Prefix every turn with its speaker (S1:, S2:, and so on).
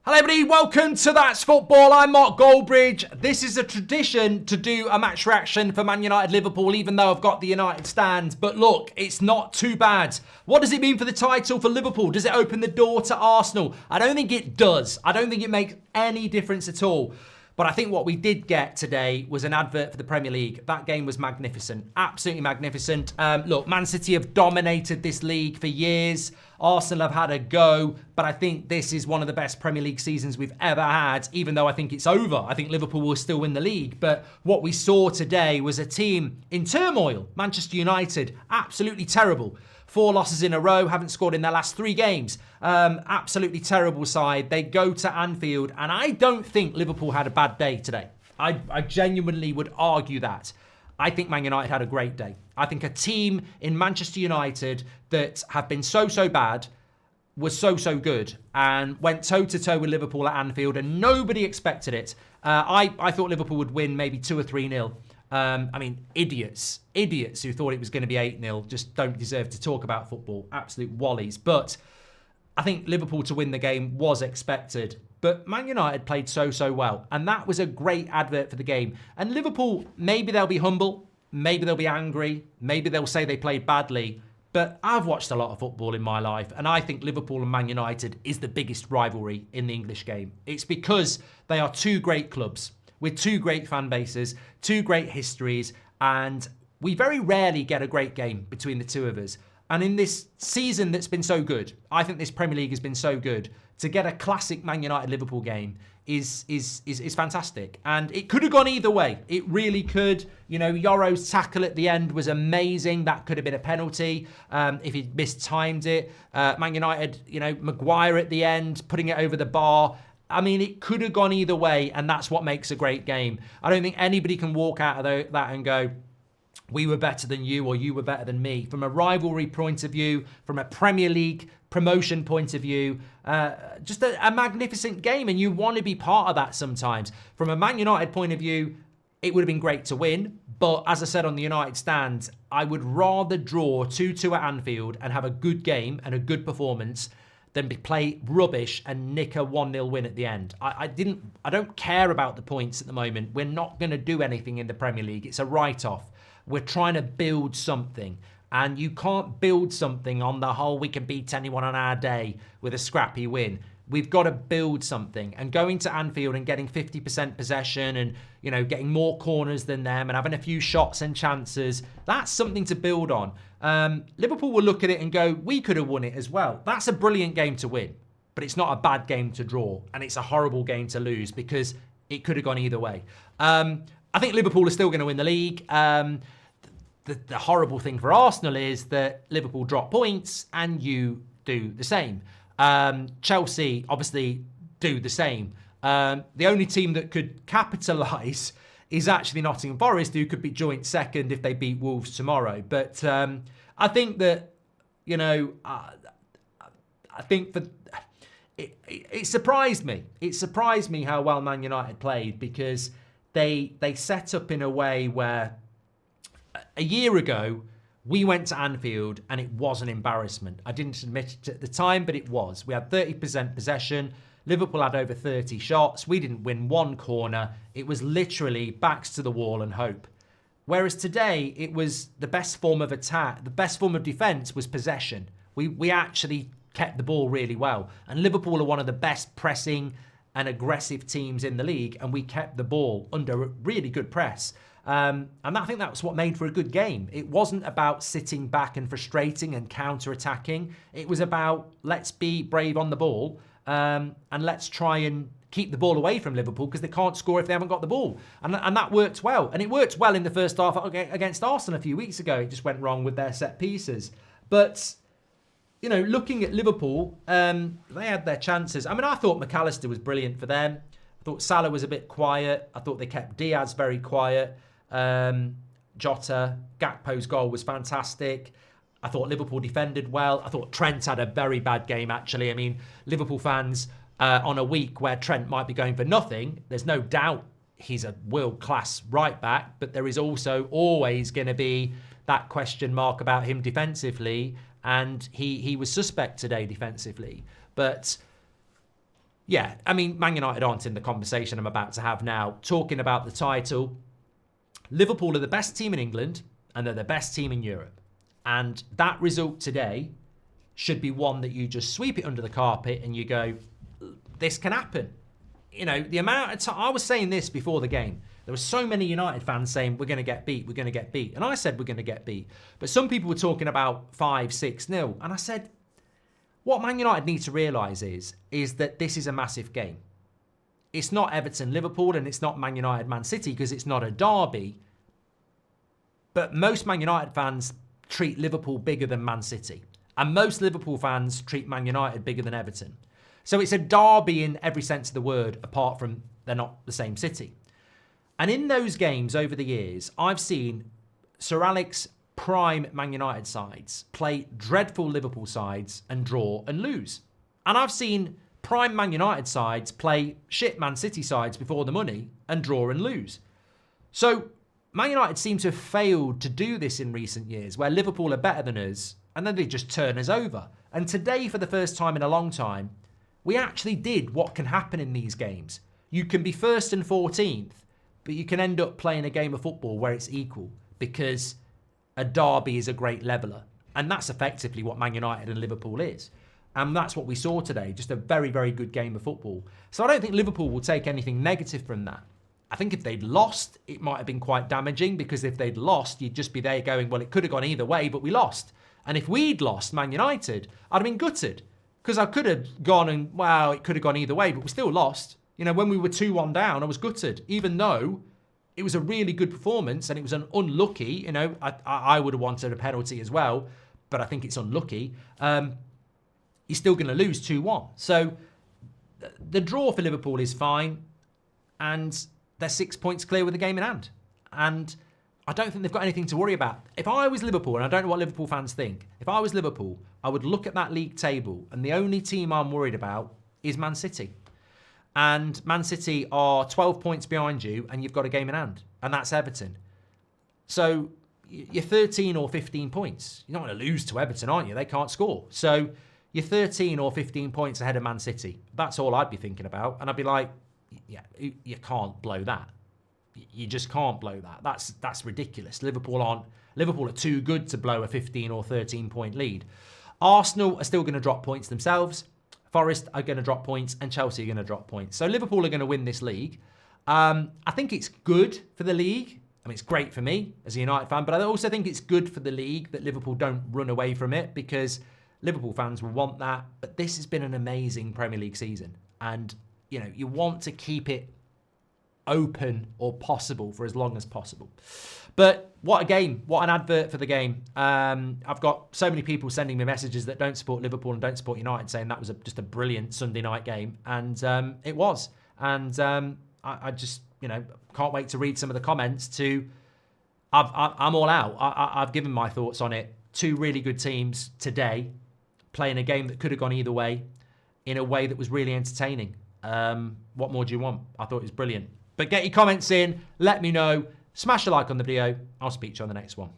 S1: Hello everybody, welcome to That's Football. I'm Mark Goldbridge. This is a tradition to do a match reaction for Man United Liverpool, even though I've got the United stand. But look, it's not too bad. What does it mean for the title for Liverpool? Does it open the door to Arsenal? I don't think it does. I don't think it makes any difference at all. But I think what we did get today was an advert for the Premier League. That game was magnificent, absolutely magnificent. Look, Man City have dominated this league for years. Arsenal have had a go, but I think this is one of the best Premier League seasons we've ever had, even though I think it's over. I think Liverpool will still win the league. But what we saw today was a team in turmoil. Manchester United, absolutely terrible. 4 losses in a row, haven't scored in their last 3 games. Absolutely terrible side. They go to Anfield, and I don't think Liverpool had a bad day today. I genuinely would argue that. I think Man United had a great day. I think a team in Manchester United that have been so bad was so good and went toe-to-toe with Liverpool at Anfield, and nobody expected it. I thought Liverpool would win maybe 2 or 3-0. I mean, idiots who thought it was going to be 8-0 just don't deserve to talk about football. Absolute wallies. But I think Liverpool to win the game was expected. But Man United played so well. And that was a great advert for the game. And Liverpool, maybe they'll be humble. Maybe they'll be angry. Maybe they'll say they played badly. But I've watched a lot of football in my life, and I think Liverpool and Man United is the biggest rivalry in the English game. It's because they are 2 great clubs with 2 great fan bases, 2 great histories, and we very rarely get a great game between the 2 of us. And in this season that's been so good, I think this Premier League has been so good, to get a classic Man United-Liverpool game is fantastic. And it could have gone either way. It really could. You know, Yoro's tackle at the end was amazing. That could have been a penalty if he'd mistimed it. Man United, you know, Maguire at the end, putting it over the bar. I mean, it could have gone either way, and that's what makes a great game. I don't think anybody can walk out of that and go, we were better than you or you were better than me. From a rivalry point of view, from a Premier League promotion point of view, just a magnificent game, and you want to be part of that sometimes. From a Man United point of view, it would have been great to win, but as I said on the United stand, I would rather draw 2-2 at Anfield and have a good game and a good performance than play rubbish and nick a 1-0 win at the end. I don't care about the points at the moment. We're not going to do anything in the Premier League. It's a write-off. We're trying to build something, and you can't build something on the whole we can beat anyone on our day with a scrappy win. We've got to build something, and going to Anfield and getting 50% possession and, you know, getting more corners than them and having a few shots and chances, that's something to build on. Liverpool will look at it and go, we could have won it as well. That's a brilliant game to win, but it's not a bad game to draw, and it's a horrible game to lose because it could have gone either way. I think Liverpool are still going to win the league. The horrible thing for Arsenal is that Liverpool drop points and you do the same. Chelsea obviously do the same. The only team that could capitalise is actually Nottingham Forest, who could be joint second if they beat Wolves tomorrow. But I think that, you know, I think it surprised me. It surprised me how well Man United played, because they set up in a way where a year ago, we went to Anfield and it was an embarrassment. I didn't admit it at the time, but it was. We had 30% possession. Liverpool had over 30 shots. We didn't win 1 corner. It was literally backs to the wall and hope. Whereas today, it was the best form of attack. The best form of defence was possession. We actually kept the ball really well. And Liverpool are one of the best pressing and aggressive teams in the league, and we kept the ball under a really good press. And I think that's what made for a good game. It wasn't about sitting back and frustrating and counter-attacking. It was about, let's be brave on the ball, and let's try and keep the ball away from Liverpool, because they can't score if they haven't got the ball. And that worked well. And it worked well in the first half against Arsenal a few weeks ago. It just went wrong with their set pieces. But, you know, looking at Liverpool, they had their chances. I mean, I thought McAllister was brilliant for them. I thought Salah was a bit quiet. I thought they kept Diaz very quiet. Jota, Gakpo's goal was fantastic. I thought Liverpool defended well. I thought Trent had a very bad game, actually. I mean, Liverpool fans, on a week where Trent might be going for nothing, there's no doubt he's a world-class right-back, but there is also always going to be that question mark about him defensively, and he was suspect today defensively. But Yeah, I mean, Man United aren't in the conversation I'm about to have now. Talking about the title, Liverpool are the best team in England and they're the best team in Europe. And that result today should be one that you just sweep it under the carpet and you go, this can happen. You know, the amount of time, I was saying this before the game. There were so many United fans saying, we're going to get beat, we're going to get beat. And I said, we're going to get beat. But some people were talking about 5-6-0. And I said, what Man United need to realise is that this is a massive game. It's not Everton, Liverpool, and it's not Man United, Man City, because it's not a derby. But most Man United fans treat Liverpool bigger than Man City. And most Liverpool fans treat Man United bigger than Everton. So it's a derby in every sense of the word, apart from they're not the same city. And in those games over the years, I've seen Sir Alex prime Man United sides play dreadful Liverpool sides and draw and lose. And I've seen prime Man United sides play shit Man City sides before the money and draw and lose. So Man United seem to have failed to do this in recent years, where Liverpool are better than us and then they just turn us over. And today, for the first time in a long time, we actually did what can happen in these games. You can be 1st and 14th, but you can end up playing a game of football where it's equal, because a derby is a great leveller. And that's effectively what Man United and Liverpool is. And that's what we saw today, just a very, very good game of football. So I don't think Liverpool will take anything negative from that. I think if they'd lost, it might have been quite damaging, because if they'd lost, you'd just be there going, well, it could have gone either way, but we lost. And if we'd lost, Man United, I'd have been gutted, because I could have gone and, well, it could have gone either way, but we still lost. You know, when we were 2-1 down, I was gutted, even though it was a really good performance and it was an unlucky, you know, I would have wanted a penalty as well, but I think it's unlucky. You're still going to lose 2-1. So the draw for Liverpool is fine, and they're 6 points clear with the game in hand. And I don't think they've got anything to worry about. If I was Liverpool, and I don't know what Liverpool fans think, if I was Liverpool, I would look at that league table, and the only team I'm worried about is Man City. And Man City are 12 points behind you, and you've got a game in hand, and that's Everton. So you're 13 or 15 points. You're not going to lose to Everton, aren't you? They can't score. So you're 13 or 15 points ahead of Man City. That's all I'd be thinking about. And I'd be like, yeah, you can't blow that. You just can't blow that. That's ridiculous. Liverpool are too good to blow a 15 or 13 point lead. Arsenal are still going to drop points themselves. Forest are going to drop points, and Chelsea are going to drop points. So Liverpool are going to win this league. I think it's good for the league. I mean, it's great for me as a United fan, but I also think it's good for the league that Liverpool don't run away from it, because Liverpool fans will want that. But this has been an amazing Premier League season, and you know, you want to keep it open or possible for as long as possible. But what a game. What an advert for the game. I've got so many people sending me messages that don't support Liverpool and don't support United, saying that was just a brilliant Sunday night game. And it was. And I just, you know, can't wait to read some of the comments. I'm all out. I've given my thoughts on it. Two really good teams today, playing a game that could have gone either way, in a way that was really entertaining. What more do you want? I thought it was brilliant. But get your comments in. Let me know. Smash a like on the video. I'll speak to you on the next one.